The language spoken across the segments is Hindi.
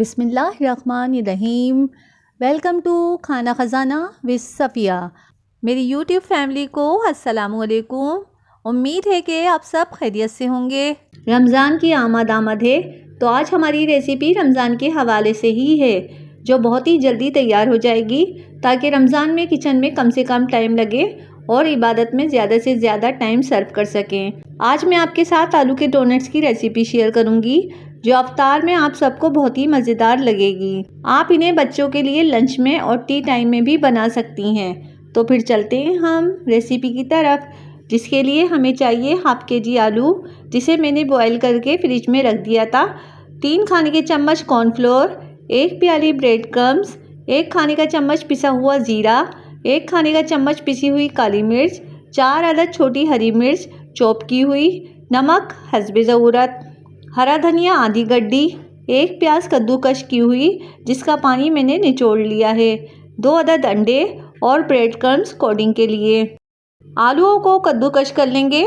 बिस्मिल्लाहिर्रहमानिर्रहीम। वेलकम टू खाना ख़जाना विद सफ़िया। मेरी यूट्यूब फैमिली को अस्सलामुअलैकुम। उम्मीद है कि आप सब खैरियत से होंगे। रमज़ान की आमद है, तो आज हमारी रेसिपी रमज़ान के हवाले से ही है, जो बहुत ही जल्दी तैयार हो जाएगी, ताकि रमज़ान में किचन में कम से कम टाइम लगे और इबादत में ज़्यादा से ज़्यादा टाइम सर्व कर सकें। आज मैं आपके साथ आलू के डोनट्स की रेसिपी शेयर करूंगी, जो अफ्तार में आप सबको बहुत ही मज़ेदार लगेगी। आप इन्हें बच्चों के लिए लंच में और टी टाइम में भी बना सकती हैं। तो फिर चलते हैं हम रेसिपी की तरफ, जिसके लिए हमें चाहिए हाफ केजी आलू, जिसे मैंने बॉईल करके फ्रिज में रख दिया था। 3 खाने के चम्मच कॉर्नफ्लोर, 1 प्याली ब्रेड क्रम्स, 1 खाने का चम्मच पिसा हुआ ज़ीरा, 1 खाने का चम्मच पिसी हुई काली मिर्च, 4 अदद छोटी हरी मिर्च चॉप की हुई, नमक हस्बे ज़रूरत, हरा धनिया आधी गड्डी, 1 प्याज कद्दूकश की हुई जिसका पानी मैंने निचोड़ लिया है, 2 अदद अंडे और ब्रेड क्रम्स कोटिंग के लिए। आलूओं को कद्दूकश कर लेंगे।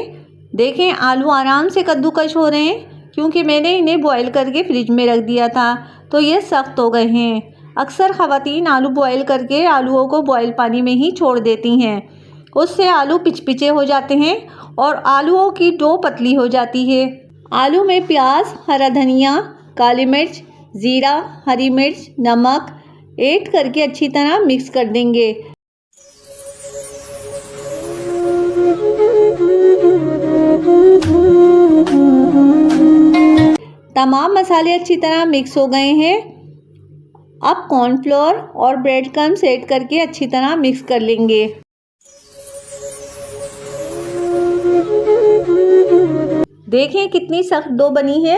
देखें आलू आराम से कद्दूकश हो रहे हैं, क्योंकि मैंने इन्हें बॉईल करके फ्रिज में रख दिया था, तो ये सख्त हो गए हैं। अक्सर ख़वातीन आलू बॉईल करके आलूओं को बॉईल पानी में ही छोड़ देती हैं, उससे आलू पिचपिचे हो जाते हैं और आलूओं की डो पतली हो जाती है। आलू में प्याज, हरा धनिया, काली मिर्च, ज़ीरा, हरी मिर्च, नमक ऐड करके अच्छी तरह मिक्स कर देंगे। तमाम मसाले अच्छी तरह मिक्स हो गए हैं। अब कॉर्नफ्लोर और ब्रेड क्रम्स ऐड करके अच्छी तरह मिक्स कर लेंगे। देखें कितनी सख्त डो बनी है,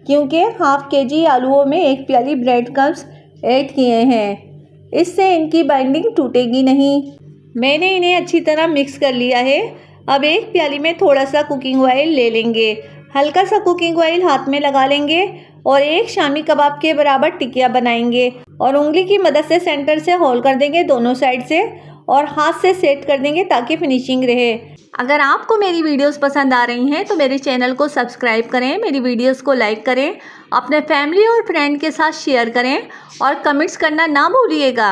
क्योंकि हाफ केजी आलूओं में 1 प्याली ब्रेड क्रम्स ऐड किए हैं। इससे इनकी बाइंडिंग टूटेगी नहीं। मैंने इन्हें अच्छी तरह मिक्स कर लिया है। अब 1 प्याली में थोड़ा सा कुकिंग ऑयल ले लेंगे। हल्का सा कुकिंग ऑयल हाथ में लगा लेंगे और एक शामी कबाब के बराबर टिकिया बनाएंगे और उंगली की मदद से सेंटर से होल कर देंगे दोनों साइड से और हाथ से सेट कर देंगे ताकि फिनिशिंग रहे। अगर आपको मेरी वीडियोस पसंद आ रही हैं तो मेरे चैनल को सब्सक्राइब करें, मेरी वीडियोस को लाइक करें, अपने फैमिली और फ्रेंड के साथ शेयर करें और कमेंट्स करना ना भूलिएगा।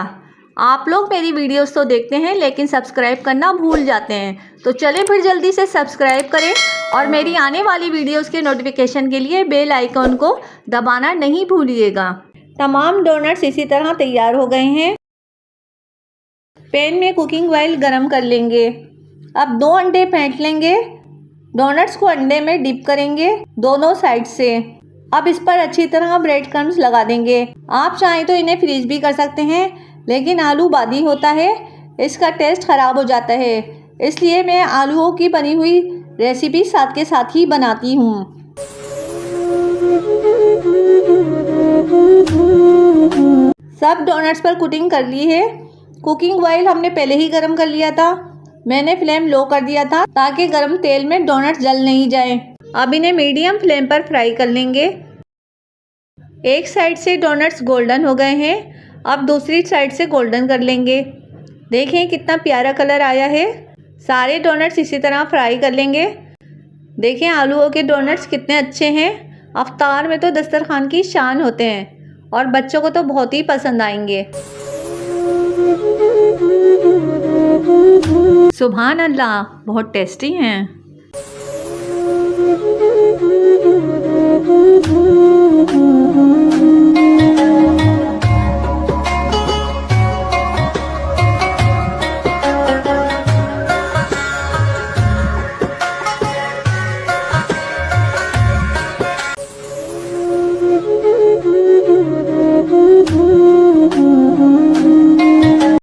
आप लोग मेरी वीडियोस तो देखते हैं, लेकिन सब्सक्राइब करना भूल जाते हैं। तो चलें फिर जल्दी से सब्सक्राइब करें और मेरी आने वाली वीडियोस के नोटिफिकेशन के लिए बेल आइकॉन को दबाना नहीं भूलिएगा। तमाम डोनट्स इसी तरह तैयार हो गए हैं। पैन में कुकिंग ऑयल गरम कर लेंगे। अब 2 अंडे फेंट लेंगे। डोनट्स को अंडे में डिप करेंगे दोनों साइड से। अब इस पर अच्छी तरह ब्रेड क्रम्स लगा देंगे। आप चाहें तो इन्हें फ्रीज भी कर सकते हैं, लेकिन आलू बादी होता है, इसका टेस्ट ख़राब हो जाता है, इसलिए मैं आलूओं की बनी हुई रेसिपी साथ के साथ ही बनाती हूँ। सब डोनट्स पर कोटिंग कर ली है। कुकिंग ऑयल हमने पहले ही गरम कर लिया था। मैंने फ्लेम लो कर दिया था ताकि गरम तेल में डोनट्स जल नहीं जाएं। अब इन्हें मीडियम फ्लेम पर फ्राई कर लेंगे। एक साइड से डोनट्स गोल्डन हो गए हैं, अब दूसरी साइड से गोल्डन कर लेंगे। देखें कितना प्यारा कलर आया है। सारे डोनट्स इसी तरह फ्राई कर लेंगे। देखें आलूओं के डोनट्स कितने अच्छे हैं। अफ्तार में तो दस्तरखान की शान होते हैं और बच्चों को तो बहुत ही पसंद आएंगे। सुभान अल्लाह, बहुत टेस्टी हैं।